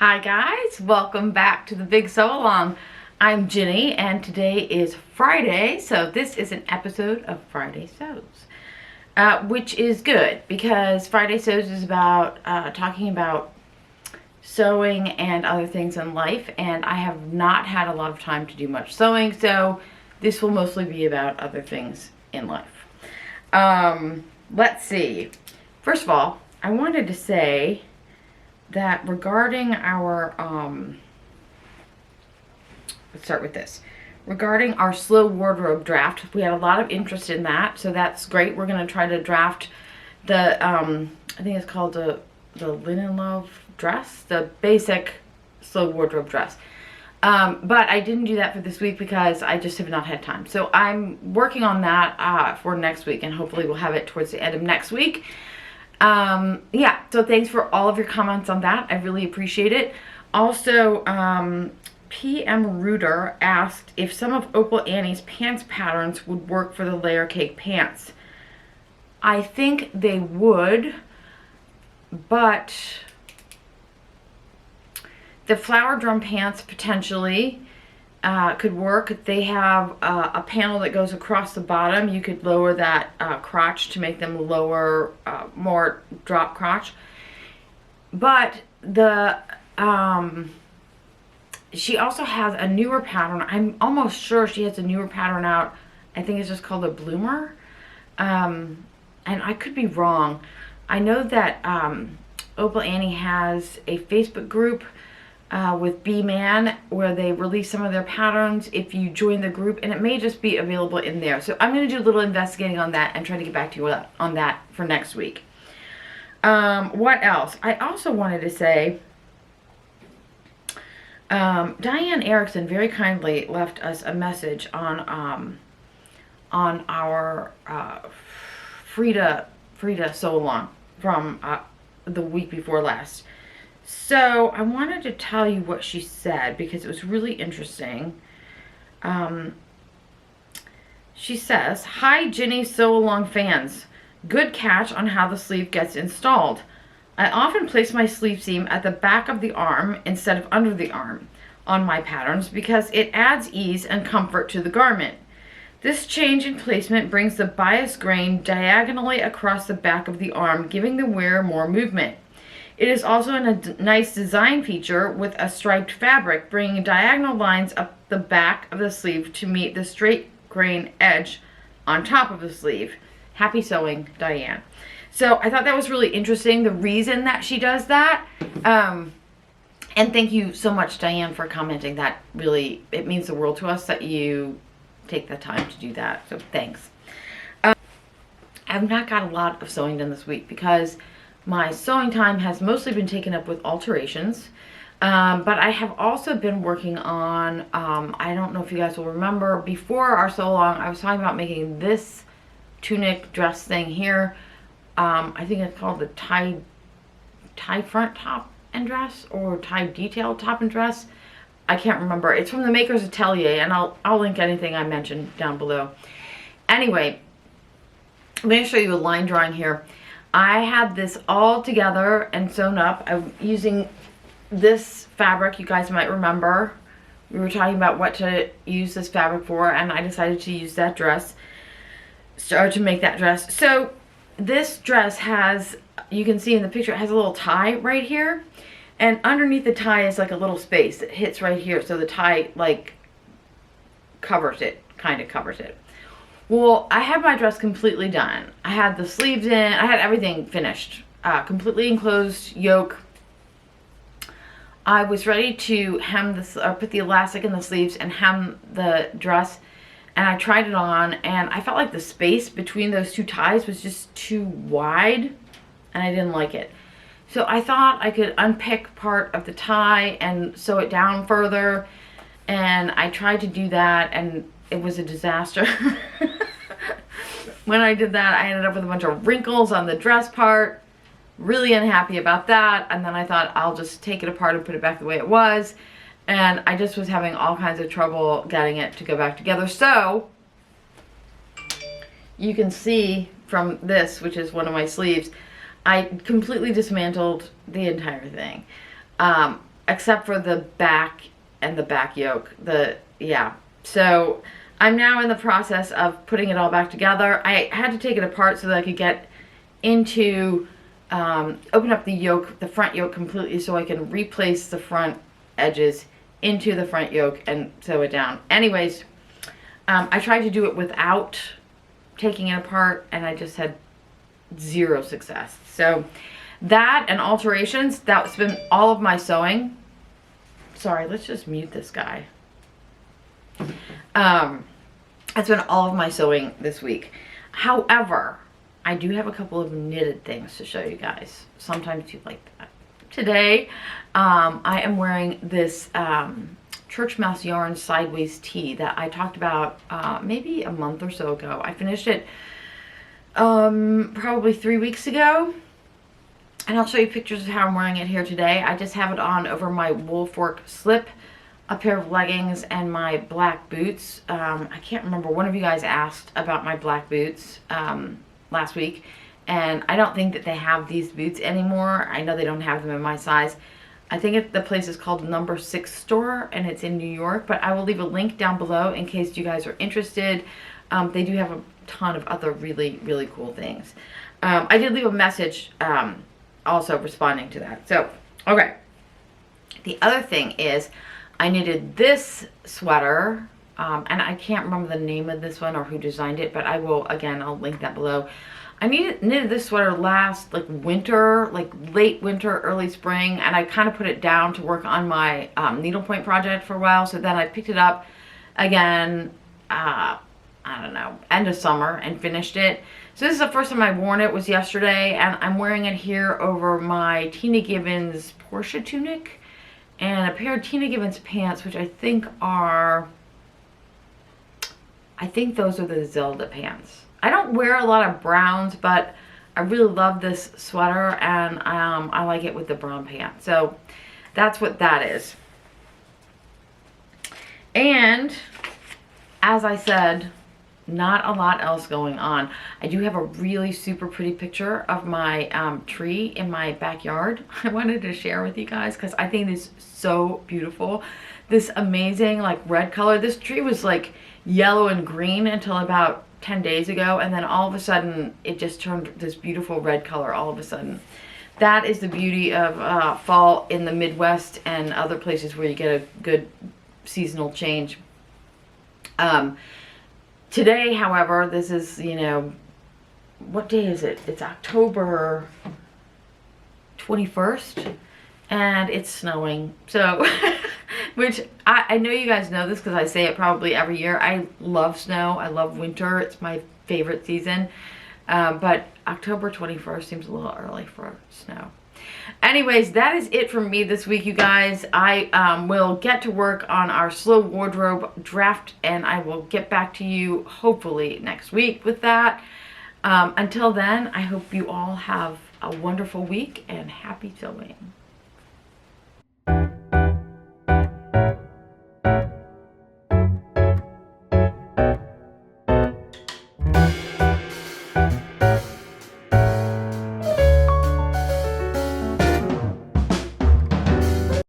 Hi guys, welcome back to the Big Sew Along. I'm Ginny and today is Friday, so this is an episode of Friday Sews, which is good because Friday Sews is about talking about sewing and other things in life, and I have not had a lot of time to do much sewing, so this will mostly be about other things in life. Let's see. First of all, I wanted to say that regarding our, let's start with this. Regarding our slow wardrobe draft, we had a lot of interest in that, so that's great. We're going to try to draft the, I think it's called the Linen Love dress, the basic slow wardrobe dress. But I didn't do that for this week because I just have not had time. So I'm working on that for next week, and hopefully we'll have it towards the end of next week. Yeah, so thanks for all of your comments on that. I really appreciate it. Also, PM Rooter asked if some of Opal Annie's pants patterns would work for the layer cake pants. I think they would, but the flower drum pants potentially could work. They have a panel that goes across the bottom. You could lower that crotch to make them lower, more drop crotch. But the she also has a newer pattern. I'm almost sure she has a newer pattern out. I think it's just called a bloomer. And I could be wrong. I know that Opal Annie has a Facebook group with B-Man where they release some of their patterns if you join the group, and it may just be available in there. So I'm going to do a little investigating on that and try to get back to you on that for next week. What else? I also wanted to say Diane Ericson very kindly left us a message on our Frida Sew Along from the week before last. So I wanted to tell you what she said because it was really interesting. She says, "Hi Ginny Sew Along fans. Good catch on how the sleeve gets installed. I often place my sleeve seam at the back of the arm instead of under the arm on my patterns because it adds ease and comfort to the garment. This change in placement brings the bias grain diagonally across the back of the arm, giving the wearer more movement. It is also a nice design feature with a striped fabric, bringing diagonal lines up the back of the sleeve to meet the straight grain edge on top of the sleeve. Happy sewing, Diane." So I thought that was really interesting, the reason that she does that. And thank you so much, Diane, for commenting. That really, it means the world to us that you take the time to do that. So thanks. I've not got a lot of sewing done this week because my sewing time has mostly been taken up with alterations, but I have also been working on, I don't know if you guys will remember, before our sew along, I was talking about making this tunic dress thing here. I think it's called the tie front top and dress, or tie detail top and dress. I can't remember. It's from the maker's Atelier, and I'll link anything I mentioned down below. Anyway, I'm going to show you a line drawing here. I had this all together and sewn up. I'm using this fabric. You guys might remember we were talking about what to use this fabric for, and I decided to use that dress, or to make that dress. So this dress has, you can see in the picture, it has a little tie right here, and underneath the tie is like a little space that hits right here, so the tie like covers it, kind of covers it. Well, I had my dress completely done. I had the sleeves in, I had everything finished, completely enclosed yoke. I was ready to hem this, or put the elastic in the sleeves and hem the dress, and I tried it on, and I felt like the space between those two ties was just too wide, and I didn't like it. So I thought I could unpick part of the tie and sew it down further, and I tried to do that, and it was a disaster. When I did that, I ended up with a bunch of wrinkles on the dress part. Really unhappy about that. And then I thought I'll just take it apart and put it back the way it was. And I just was having all kinds of trouble getting it to go back together. So you can see from this, which is one of my sleeves, I completely dismantled the entire thing. except for the back and the back yoke. Yeah. So I'm now in the process of putting it all back together. I had to take it apart so that I could get into, open up the yoke, the front yoke completely, so I can replace the front edges into the front yoke and sew it down. Anyways, I tried to do it without taking it apart, and I just had zero success. So that and alterations, that's been all of my sewing. Sorry, let's just mute this guy. That's been all of my sewing this week. However, I do have a couple of knitted things to show you guys. Sometimes you like that. Today, I am wearing this Churchmouse yarn sideways tee that I talked about maybe a month or so ago. I finished it probably 3 weeks ago, and I'll show you pictures of how I'm wearing it here today. I just have it on over my wool fork slip, a pair of leggings, and my black boots. I can't remember, one of you guys asked about my black boots last week, and I don't think that they have these boots anymore. I know they don't have them in my size. I think the place is called Number 6 Store, and it's in New York, but I will leave a link down below in case you guys are interested. They do have a ton of other really, really cool things. I did leave a message also responding to that. So, okay. The other thing is I knitted this sweater, and I can't remember the name of this one or who designed it, but I will, again, I'll link that below. I knitted this sweater last, like, winter, like late winter, early spring, and I kind of put it down to work on my needlepoint project for a while. So then I picked it up again, I don't know, end of summer, and finished it. So this is the first time I've worn it, was yesterday, and I'm wearing it here over my Tina Gibbons Portia tunic and a pair of Tina Gibbons pants, which I think those are the Zelda pants. I don't wear a lot of browns, but I really love this sweater, and I like it with the brown pants. So that's what that is. And as I said, not a lot else going on. I do have a really super pretty picture of my tree in my backyard. I wanted to share with you guys because I think it's so beautiful. This amazing like red color. This tree was like yellow and green until about 10 days ago, and then all of a sudden it just turned this beautiful red color all of a sudden. That is the beauty of fall in the Midwest and other places where you get a good seasonal change. Today, however, this is, you know, what day is it? It's October 21st, and it's snowing. So, which I know you guys know this because I say it probably every year. I love snow. I love winter. It's my favorite season. But October 21st seems a little early for snow. Anyways, that is it from me this week, you guys. I will get to work on our slow wardrobe draft, and I will get back to you hopefully next week with that. Until then, I hope you all have a wonderful week and happy sewing.